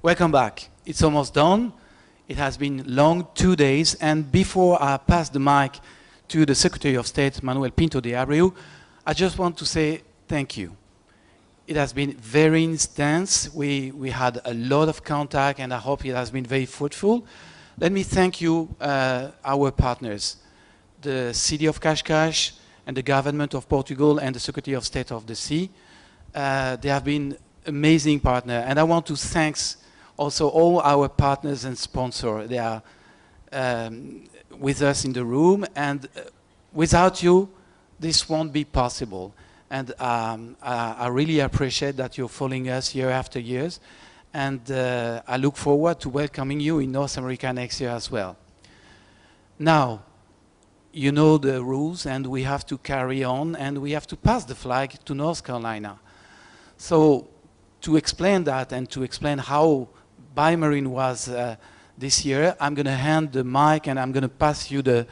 Welcome back. It's almost done. It has been long 2 days, and before I pass the mic to the Secretary of State, Manuel Pinto de Abreu, I just want to say thank you. It has been very intense. We had a lot of contact, and I hope it has been very fruitful. Let me thank you, our partners, the City of Cascais and the Government of Portugal and the Secretary of State of the Sea. They have been amazing partners, and I want to thank also all our partners and sponsors. They are with us in the room, and without you, this won't be possible. And I really appreciate that you're following us year after year, and I look forward to welcoming you in North America next year as well. Now, you know the rules, and we have to carry on, and we have to pass the flag to North Carolina. So to explain that and to explain how BioMarine was this year, I'm going to hand the mic, and I'm going to pass you the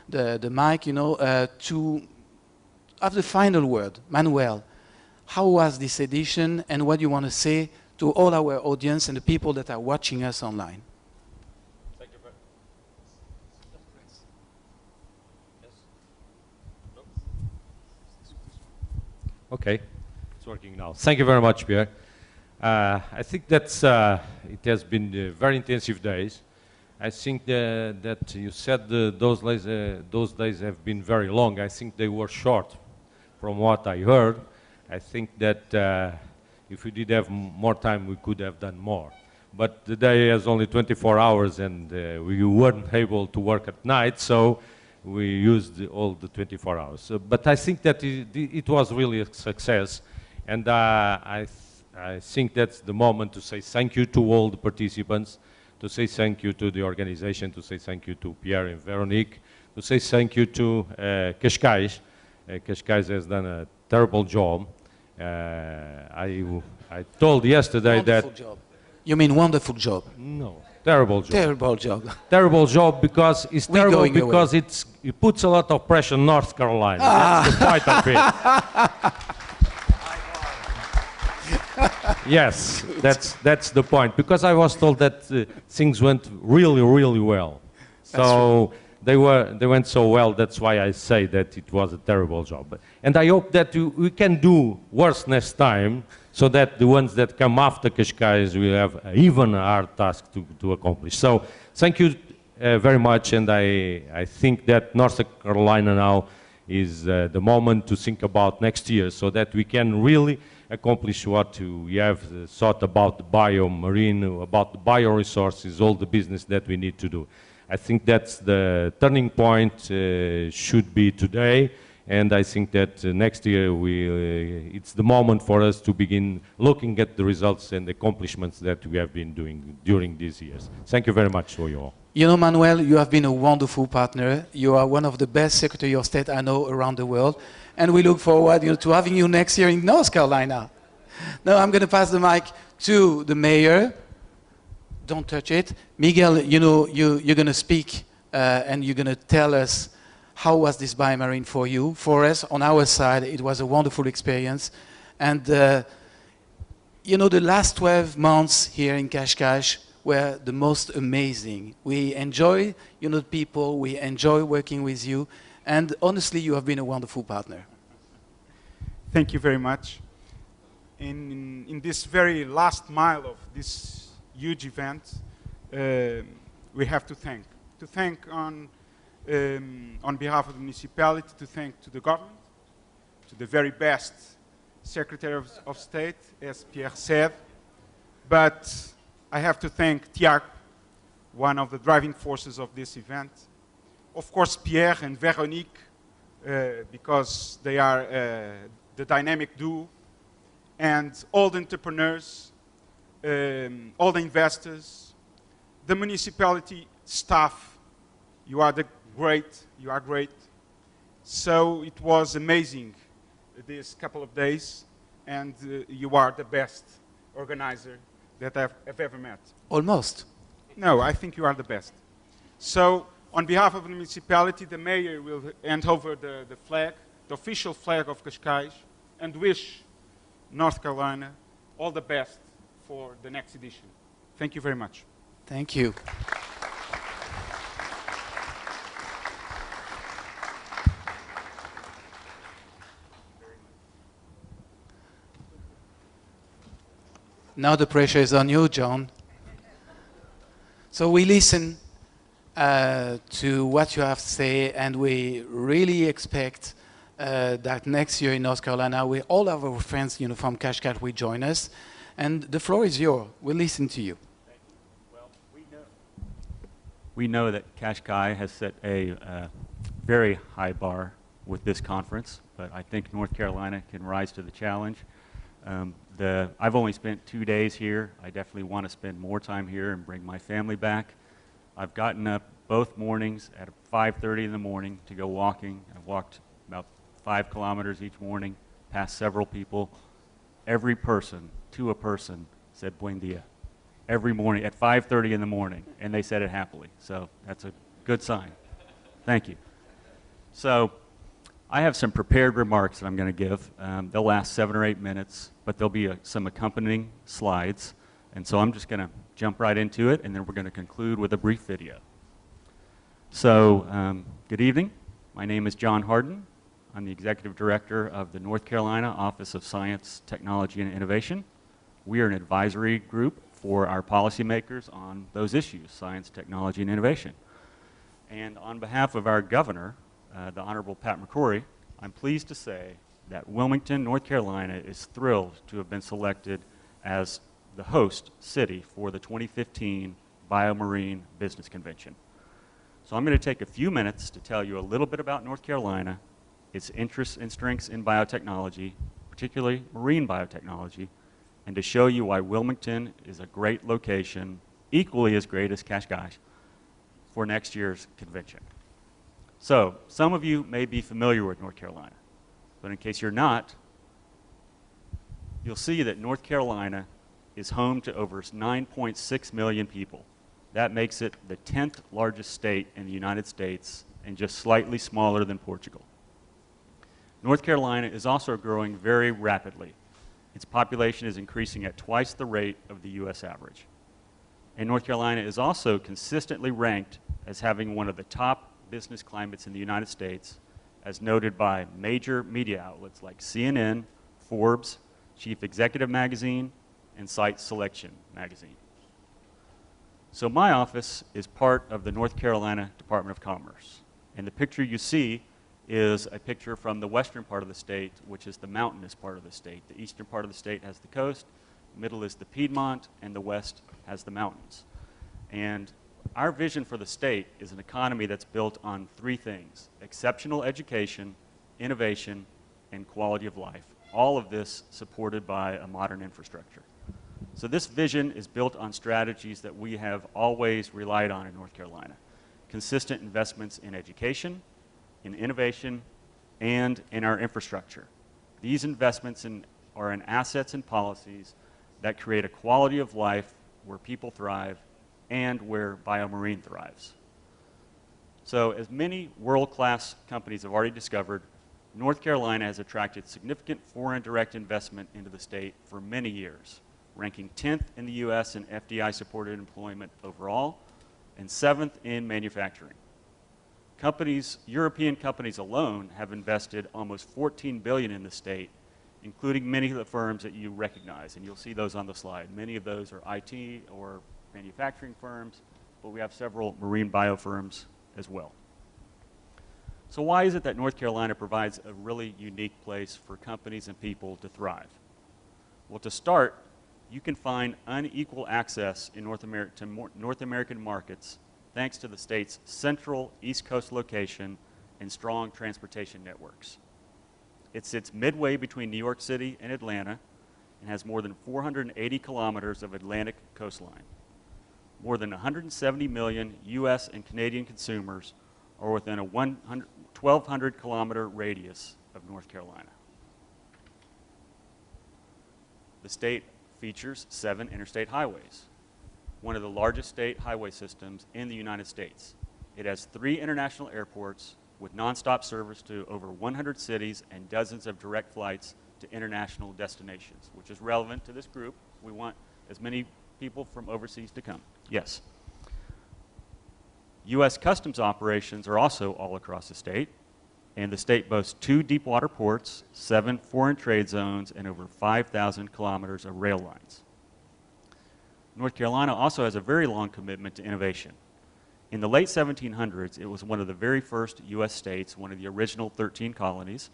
mic, to have the final word. Manuel, how was this edition, and what do you want to say to all our audience and the people that are watching us online? Thank you very much. Okay, it's working now. Thank you very much, Pierre. I think that's it has been very intensive days. I think that you said those days have been very long. I think they were short, from what I heard. I think that if we did have more time, we could have done more. But the day has only 24 hours, and we weren't able to work at night, so we used all the 24 hours. So, but I think that it was really a success, and I think that's the moment to say thank you to all the participants, to say thank you to the organization, to say thank you to Pierre and Veronique, to say thank you to Cascais. Cascais has done a terrible job. I told yesterday wonderful that... job. You mean wonderful job? No, terrible job. Terrible job. Terrible job because it's terrible because it puts a lot of pressure on North Carolina. That's the point of it. Yes, that's the point. Because I was told that things went really, really well. So they went so well. That's why I say that it was a terrible job. And I hope that we can do worse next time, so that the ones that come after Cascais will have an even hard task to accomplish. So thank you very much. And I think that North Carolina now is the moment to think about next year, so that we can really accomplish what we have thought about the BioMarine, about the bioresources, all the business that we need to do. I think that's the turning point should be today, and I think that next year it's the moment for us to begin looking at the results and accomplishments that we have been doing during these years. Thank you very much for you all. You know, Manuel, you have been a wonderful partner. You are one of the best Secretary of State I know around the world. And we look forward to having you next year in North Carolina. Now I'm going to pass the mic to the mayor. Don't touch it. Miguel, you're going to speak and you're going to tell us how was this BioMarine for you. For us, on our side, it was a wonderful experience. And the last 12 months here in Cascais were the most amazing. We enjoy, the people, we enjoy working with you. And honestly, you have been a wonderful partner. Thank you very much. In this very last mile of this huge event, we have to thank on behalf of the municipality, to thank to the government, to the very best Secretary of State, as Pierre said. But I have to thank Tiago, one of the driving forces of this event. Of course, Pierre and Veronique, because they are the dynamic duo, and all the entrepreneurs, all the investors, the municipality staff. You are great. So it was amazing this couple of days, and you are the best organizer that I've ever met. Almost. No, I think you are the best. So, on behalf of the municipality, the mayor will hand over the flag, the official flag of Cascais, and wish North Carolina all the best for the next edition. Thank you very much. Thank you. Now the pressure is on you, John. So we listen to what you have to say, and we really expect that next year in North Carolina, all of our friends, from Cascais will join us. And the floor is yours. We'll listen to you. Thank you. Well, we know that Cascais has set a very high bar with this conference, but I think North Carolina can rise to the challenge. I've only spent 2 days here. I definitely want to spend more time here and bring my family back. I've gotten up both mornings at 5:30 in the morning to go walking. I've walked about 5 kilometers each morning, past several people. Every person, to a person, said buen dia. Every morning at 5:30 in the morning, and they said it happily. So that's a good sign. Thank you. So I have some prepared remarks that I'm going to give. They'll last 7 or 8 minutes, but there'll be some accompanying slides. And so I'm just going to jump right into it, and then we're going to conclude with a brief video. So good evening. My name is John Harden. I'm the Executive Director of the North Carolina Office of Science, Technology, and Innovation. We are an advisory group for our policymakers on those issues, science, technology, and innovation. And on behalf of our governor, the Honorable Pat McCrory, I'm pleased to say that Wilmington, North Carolina is thrilled to have been selected as the host city for the 2015 BioMarine Business Convention. So I'm going to take a few minutes to tell you a little bit about North Carolina, its interests and strengths in biotechnology, particularly marine biotechnology, and to show you why Wilmington is a great location, equally as great as Cascais, for next year's convention. So, some of you may be familiar with North Carolina, but in case you're not, you'll see that North Carolina is home to over 9.6 million people. That makes it the 10th largest state in the United States and just slightly smaller than Portugal. North Carolina is also growing very rapidly. Its population is increasing at twice the rate of the US average. And North Carolina is also consistently ranked as having one of the top business climates in the United States, as noted by major media outlets like CNN, Forbes, Chief Executive Magazine, and Site Selection Magazine. So my office is part of the North Carolina Department of Commerce. And the picture you see is a picture from the western part of the state, which is the mountainous part of the state. The eastern part of the state has the coast, the middle is the Piedmont, and the west has the mountains. And our vision for the state is an economy that's built on 3 things: exceptional education, innovation, and quality of life. All of this supported by a modern infrastructure. So this vision is built on strategies that we have always relied on in North Carolina. Consistent investments in education, in innovation, and in our infrastructure. These investments are in assets and policies that create a quality of life where people thrive and where BioMarine thrives. So as many world-class companies have already discovered, North Carolina has attracted significant foreign direct investment into the state for many years, ranking 10th in the US in FDI-supported employment overall, and 7th in manufacturing. European companies alone have invested almost $14 billion in the state, including many of the firms that you recognize, and you'll see those on the slide. Many of those are IT or manufacturing firms, but we have several marine bio firms as well. So why is it that North Carolina provides a really unique place for companies and people to thrive? Well, to start, you can find unequal access in North American markets thanks to the state's central East Coast location and strong transportation networks. It sits midway between New York City and Atlanta and has more than 480 kilometers of Atlantic coastline. More than 170 million US and Canadian consumers are within a 1,200 kilometer radius of North Carolina. The state features 7 interstate highways, one of the largest state highway systems in the United States. It has 3 international airports with nonstop service to over 100 cities and dozens of direct flights to international destinations, which is relevant to this group. We want as many people from overseas to come. Yes. U.S. customs operations are also all across the state, and the state boasts 2 deep water ports, 7 foreign trade zones, and over 5,000 kilometers of rail lines. North Carolina also has a very long commitment to innovation. In the late 1700s, it was one of the very first U.S. states, one of the original 13 colonies,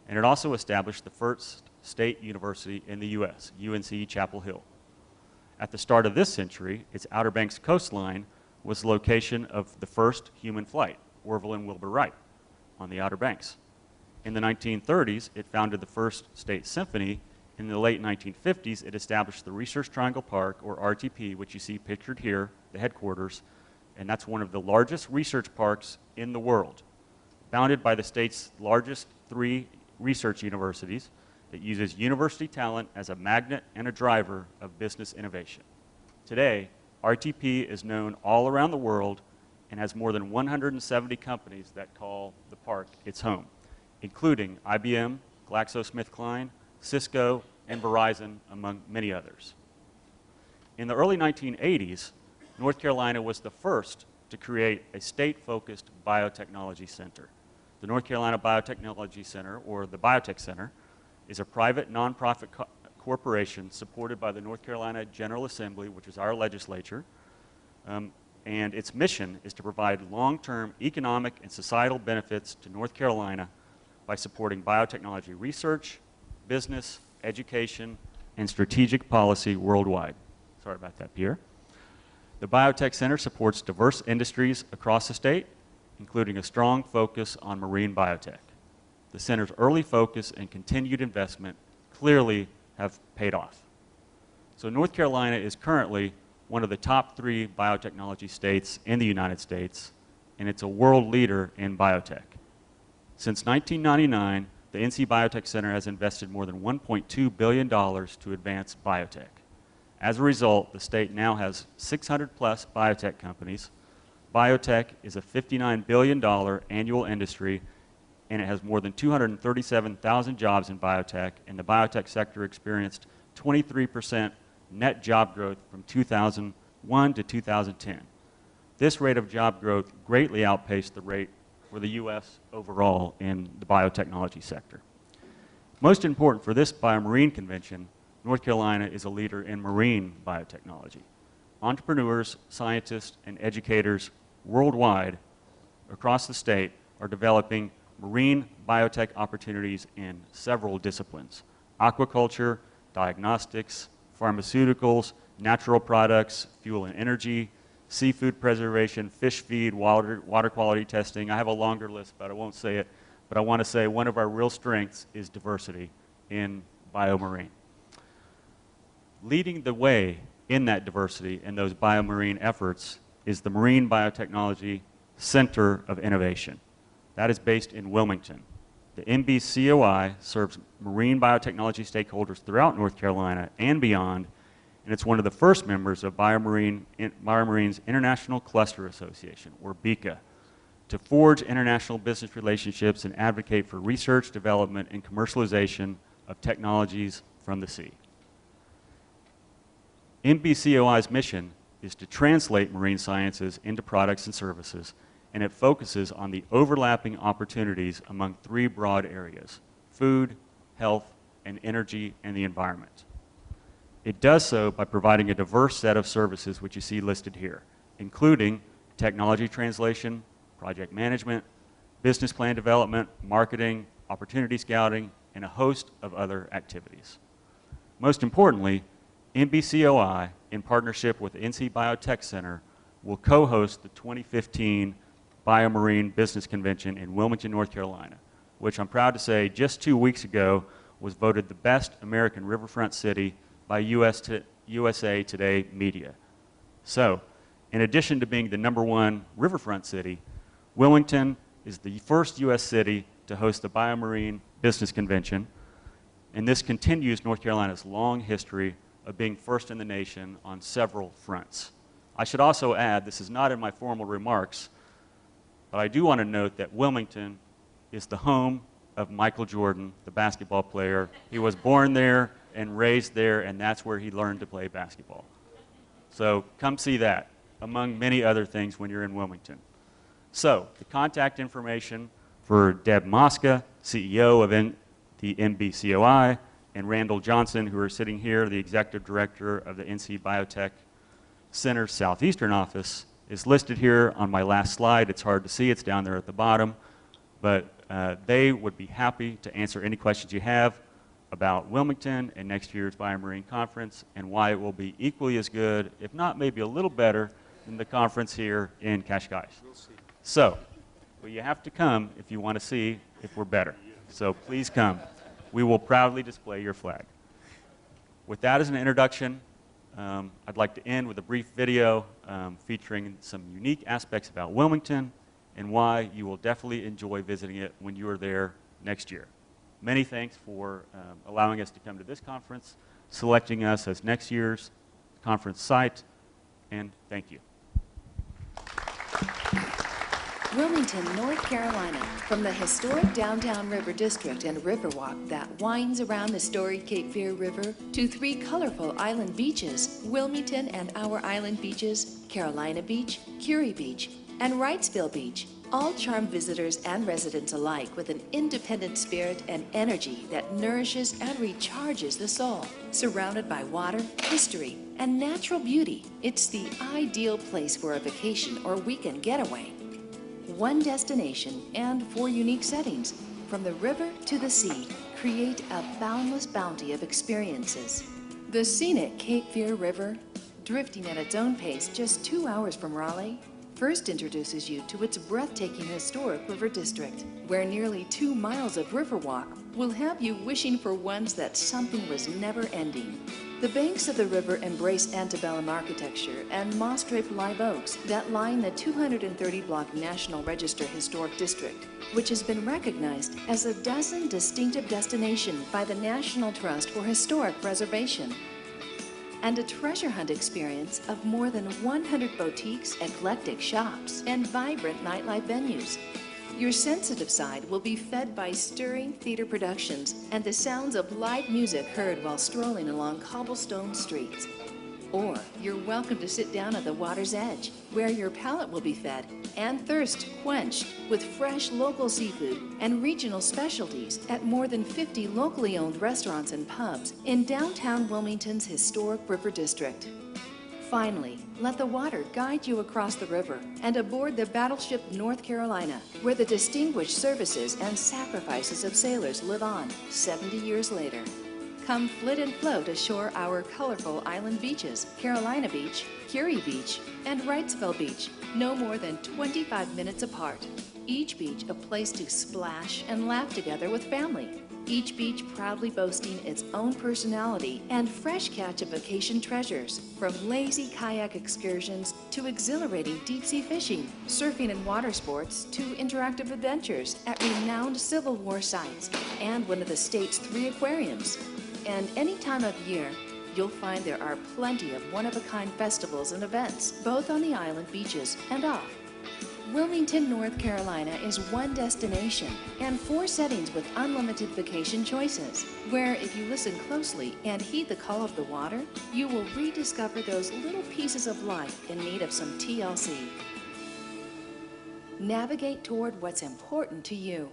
and it also established the first state university in the U.S., UNC Chapel Hill. At the start of this century, its Outer Banks coastline was the location of the first human flight, Orville and Wilbur Wright, on the Outer Banks. In the 1930s, it founded the first state symphony. In the late 1950s, it established the Research Triangle Park, or RTP, which you see pictured here, the headquarters, and that's one of the largest research parks in the world, bounded by the state's largest 3 research universities that uses university talent as a magnet and a driver of business innovation. Today, RTP is known all around the world and has more than 170 companies that call the park its home, including IBM, GlaxoSmithKline, Cisco, and Verizon, among many others. In the early 1980s, North Carolina was the first to create a state-focused biotechnology center. The North Carolina Biotechnology Center, or the Biotech Center, is a private nonprofit corporation supported by the North Carolina General Assembly, which is our legislature, and its mission is to provide long-term economic and societal benefits to North Carolina by supporting biotechnology research, business, education, and strategic policy worldwide. Sorry about that, Pierre. The Biotech Center supports diverse industries across the state, including a strong focus on marine biotech. The center's early focus and continued investment clearly have paid off. So North Carolina is currently one of the top 3 biotechnology states in the United States, and it's a world leader in biotech. Since 1999, the NC Biotech Center has invested more than $1.2 billion to advance biotech. As a result, the state now has 600 plus biotech companies. Biotech is a $59 billion annual industry, and it has more than 237,000 jobs in biotech, and the biotech sector experienced 23% net job growth from 2001 to 2010. This rate of job growth greatly outpaced the rate for the U.S. overall in the biotechnology sector. Most important for this BioMarine convention, North Carolina is a leader in marine biotechnology. Entrepreneurs, scientists, and educators worldwide across the state are developing marine biotech opportunities in several disciplines: aquaculture, diagnostics, pharmaceuticals, natural products, fuel and energy, seafood preservation, fish feed, water quality testing. I have a longer list, but I won't say it. But I want to say one of our real strengths is diversity in BioMarine. Leading the way in that diversity and those BioMarine efforts is the Marine Biotechnology Center of Innovation. That is based in Wilmington. The MBCOI serves marine biotechnology stakeholders throughout North Carolina and beyond, and it's one of the first members of BioMarine's International Cluster Association, or BICA, to forge international business relationships and advocate for research, development, and commercialization of technologies from the sea. MBCOI's mission is to translate marine sciences into products and services, and it focuses on the overlapping opportunities among 3 broad areas: food, health, and energy and the environment. It does so by providing a diverse set of services which you see listed here, including technology translation, project management, business plan development, marketing, opportunity scouting, and a host of other activities. Most importantly, MBCOI, in partnership with the NC Biotech Center, will co-host the 2015 BioMarine Business Convention in Wilmington, North Carolina, which I'm proud to say just 2 weeks ago was voted the best American riverfront city by USA Today media. So, in addition to being the #1 riverfront city, Wilmington is the first U.S. city to host the BioMarine Business Convention, and this continues North Carolina's long history of being first in the nation on several fronts. I should also add, this is not in my formal remarks, but I do want to note that Wilmington is the home of Michael Jordan, the basketball player. He was born there and raised there, and that's where he learned to play basketball. So come see that, among many other things when you're in Wilmington. So the contact information for Deb Mosca, CEO of the NBCOI, and Randall Johnson, who are sitting here, the Executive Director of the NC Biotech Center Southeastern Office, is listed here on my last slide. It's hard to see, it's down there at the bottom, but they would be happy to answer any questions you have about Wilmington and next year's BioMarine Conference and why it will be equally as good, if not maybe a little better, than the conference here in Cascais. We'll see. So, well, you have to come if you want to see if we're better. So please come. We will proudly display your flag. With that as an introduction, I'd like to end with a brief video featuring some unique aspects about Wilmington and why you will definitely enjoy visiting it when you are there next year. Many thanks for allowing us to come to this conference, selecting us as next year's conference site, and thank you. Wilmington, North Carolina, from the historic downtown river district and riverwalk that winds around the storied Cape Fear River to 3 colorful island beaches, Wilmington and our island beaches, Carolina Beach, Curie Beach, and Wrightsville Beach, all charm visitors and residents alike with an independent spirit and energy that nourishes and recharges the soul. Surrounded by water, history, and natural beauty, it's the ideal place for a vacation or weekend getaway. One destination and 4 unique settings, from the river to the sea, create a boundless bounty of experiences. The scenic Cape Fear River, drifting at its own pace just 2 hours from Raleigh, first introduces you to its breathtaking historic river district, where nearly 2 miles of riverwalk will have you wishing for once that something was never ending. The banks of the river embrace antebellum architecture and moss-draped live oaks that line the 230-block National Register Historic District, which has been recognized as a dozen distinctive destination by the National Trust for Historic Preservation, and a treasure hunt experience of more than 100 boutiques, eclectic shops, and vibrant nightlife venues. Your sensitive side will be fed by stirring theater productions and the sounds of live music heard while strolling along cobblestone streets. Or you're welcome to sit down at the water's edge, where your palate will be fed and thirst quenched with fresh local seafood and regional specialties at more than 50 locally owned restaurants and pubs in downtown Wilmington's historic river district. Finally, let the water guide you across the river and aboard the battleship North Carolina, where the distinguished services and sacrifices of sailors live on 70 years later. Come flit and float ashore our colorful island beaches, Carolina Beach, Curie Beach, and Wrightsville Beach, no more than 25 minutes apart. Each beach a place to splash and laugh together with family. Each beach proudly boasting its own personality and fresh catch of vacation treasures, from lazy kayak excursions to exhilarating deep-sea fishing, surfing and water sports to interactive adventures at renowned Civil War sites and one of the state's 3 aquariums. And any time of year, you'll find there are plenty of one-of-a-kind festivals and events, both on the island beaches and off. Wilmington, North Carolina is one destination and 4 settings with unlimited vacation choices, where if you listen closely and heed the call of the water, you will rediscover those little pieces of life in need of some TLC. Navigate toward what's important to you.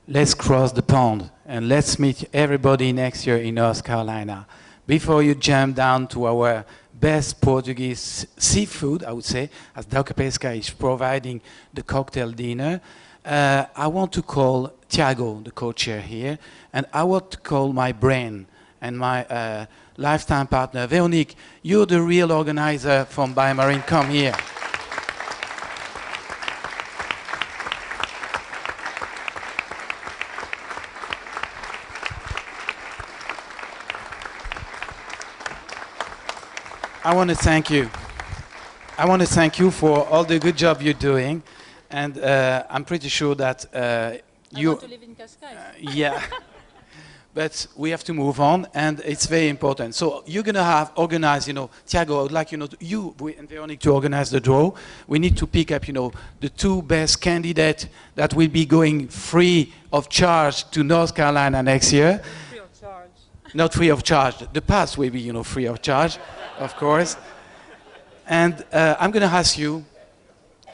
Let's cross the pond and let's meet everybody next year in North Carolina. Before you jump down to our best Portuguese seafood, I would say, as Dr. Pesca is providing the cocktail dinner, I want to call Tiago, the co-chair here, and I want to call my brain and my lifetime partner, Veronique. You're the real organizer from BioMarine. Come here. I want to thank you. I want to thank you for all the good job you're doing, and I'm pretty sure that you. I want to live in Cascais. Yeah, but we have to move on, and it's very important. So you're gonna have organized, Tiago. I would like you and Veronique to organize the draw. We need to pick up, the 2 best candidates that will be going free of charge to North Carolina next year. Free of charge. Not free of charge. The pass will be, free of charge, of course. And I'm going to ask you,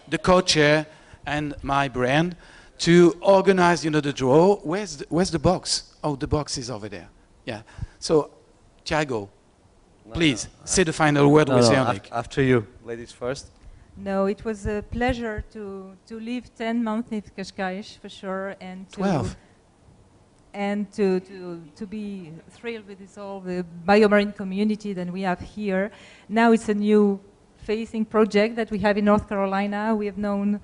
the co-chair and my brand, to organize, the draw. Where's the box? Oh, the box is over there. Yeah. So, Thiago, please say the final word with Yannick. After you, ladies first. No, it was a pleasure to live 10 months in Cascais for sure, and 12. And to be thrilled with this all the biomarine community that we have here. Now it's a new facing project that we have in North Carolina. We have known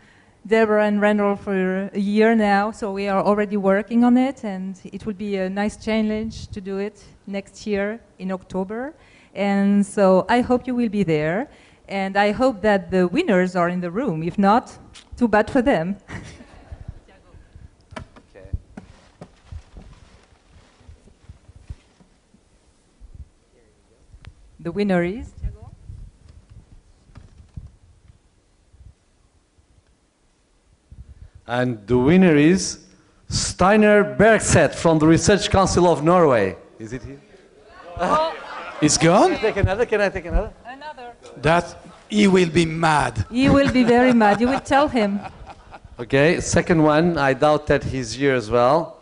Deborah and Randall for a year now, so we are already working on it, and it will be a nice challenge to do it next year in October. And so I hope you will be there, and I hope that the winners are in the room. If not, too bad for them. Okay. The winner is? And the winner is Steiner Bergseth from the Research Council of Norway. Is it here? It's gone? Can I take another? Can I take another? Another. That he will be mad. He will be very mad. You will tell him. Okay, second one, I doubt that he's here as well.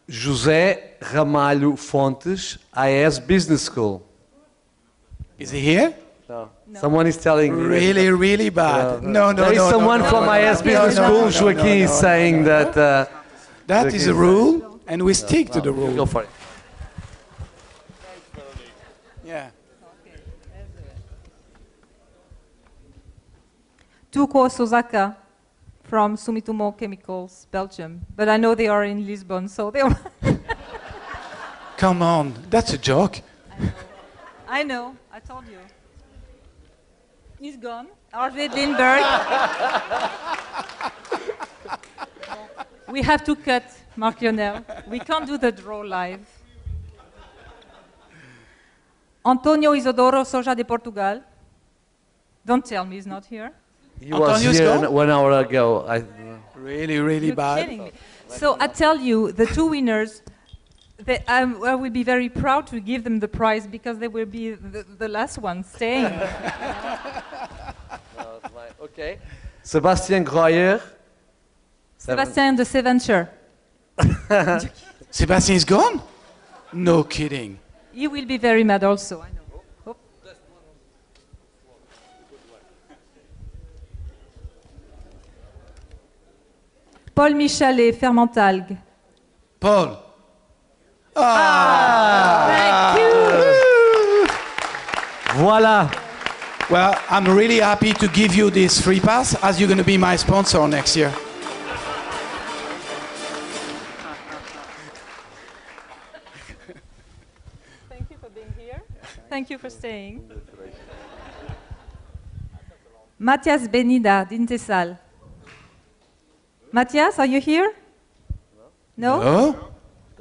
José Ramalho Fontes, IS Business School. Is he here? No. Someone is telling me. Really, really bad. No. There is someone from IS Business School, Joaquin, is saying that... that is a rule, and we stick to the Go rule. for it. Yeah. Tuko Sosaka from Sumitomo Chemicals, Belgium. But I know they are in Lisbon, so they are... Come on, that's a joke. I know, I told you. He's gone. Arvid Lindbergh. We have to cut, Marc Lionel. We can't do the draw live. Antonio Isidoro Soja de Portugal. Don't tell me he's not here. He was Antonio's here gone? 1 hour ago. Really, really You're bad. kidding me. So I tell you, the two winners, I will be very proud to give them the prize because they will be the last ones staying. Okay. Sébastien Groyer. Sébastien de Seventure. Sebastian is gone? No kidding. He will be very mad also, I know. Oh. Paul Michalet, Fermentalgue. Paul. Thank you. Voilà. Well, I'm really happy to give you this free pass as you're going to be my sponsor next year. Thank you for being here. Thank you for staying. Mathias Benida, d'Intesal. Mathias, are you here? No? Oh,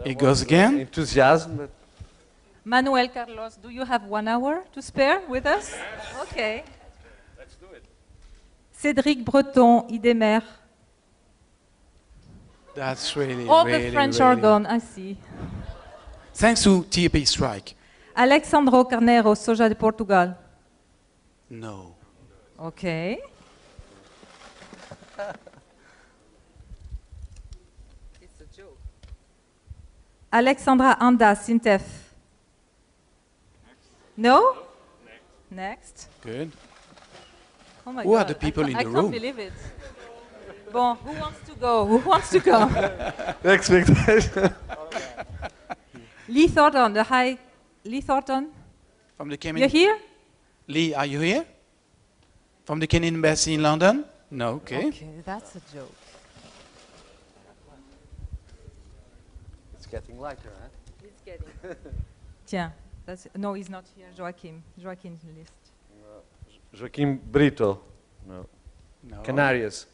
it goes again. Enthusiasm. But Manuel Carlos, do you have 1 hour to spare with us? Okay. Let's do it. Cédric Breton, Idemer. That's really, All really, the French really. are gone, I see. Thanks to TAP strike. Alexandro Carneiro, Soja de Portugal. No. Okay. It's a joke. Alexandra Anda, Sintef. No? Next. Good. Oh my Who God. are the people in the I room? can't believe it. Bon, who wants to go? Who wants to go? expectation. Lee Thornton, the high... Lee Thornton, From the you're Canadian... here? Lee, are you here? From the Canadian Embassy in London? No, okay. Okay, that's a joke. It's getting lighter, huh? He's getting... Tiens, that's... No, he's not here. Joachim. Joachim's list. Joaquim Brito. No. No. Canarias.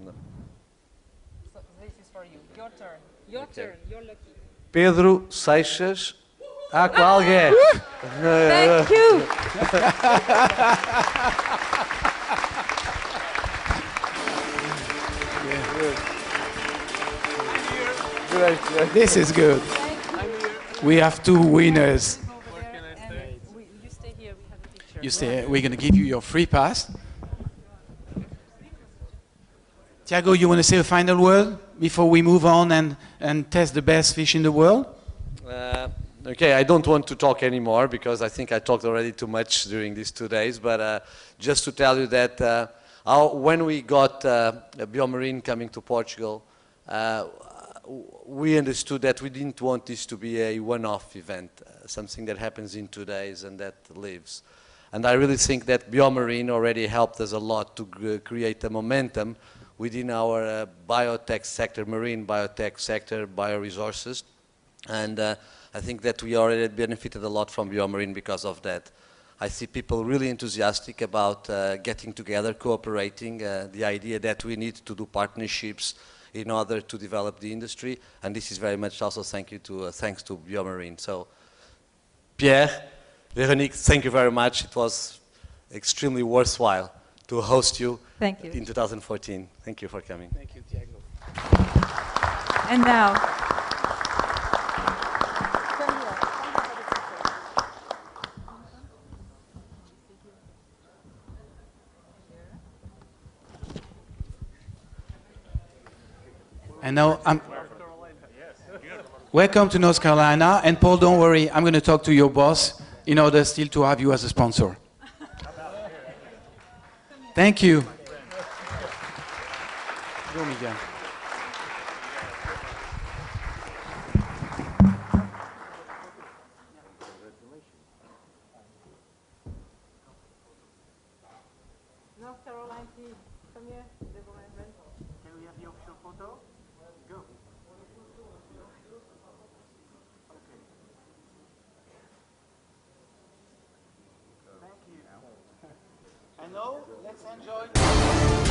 No. So this is for you. Your turn. Your turn. You're lucky. Pedro Seixas Aqualgué. Thank you. This is good. Thank you. We have two winners. You stay here, we have a picture. You stay. We're going to give you your free pass. Tiago, you want to say a final word before we move on and test the best fish in the world? Okay, I don't want to talk anymore because I think I talked already too much during these 2 days, but just to tell you that when we got BioMarine coming to Portugal, we understood that we didn't want this to be a one-off event, something that happens in 2 days and that lives. And I really think that BioMarine already helped us a lot to create a momentum within our biotech sector, marine biotech sector, bioresources. And I think that we already benefited a lot from BioMarine because of that. I see people really enthusiastic about getting together, cooperating, the idea that we need to do partnerships in order to develop the industry, and this is very much also thanks to BioMarine. So, Pierre, Véronique, thank you very much. It was extremely worthwhile to host you in 2014. Thank you for coming. Thank you, Tiago. And now, welcome to North Carolina. And Paul, don't worry, I'm going to talk to your boss in order still to have you as a sponsor. Thank you. Go, Miguel. North Carolina team, come here. Can we have the official photo? Go. Thank you. And now, let's enjoy.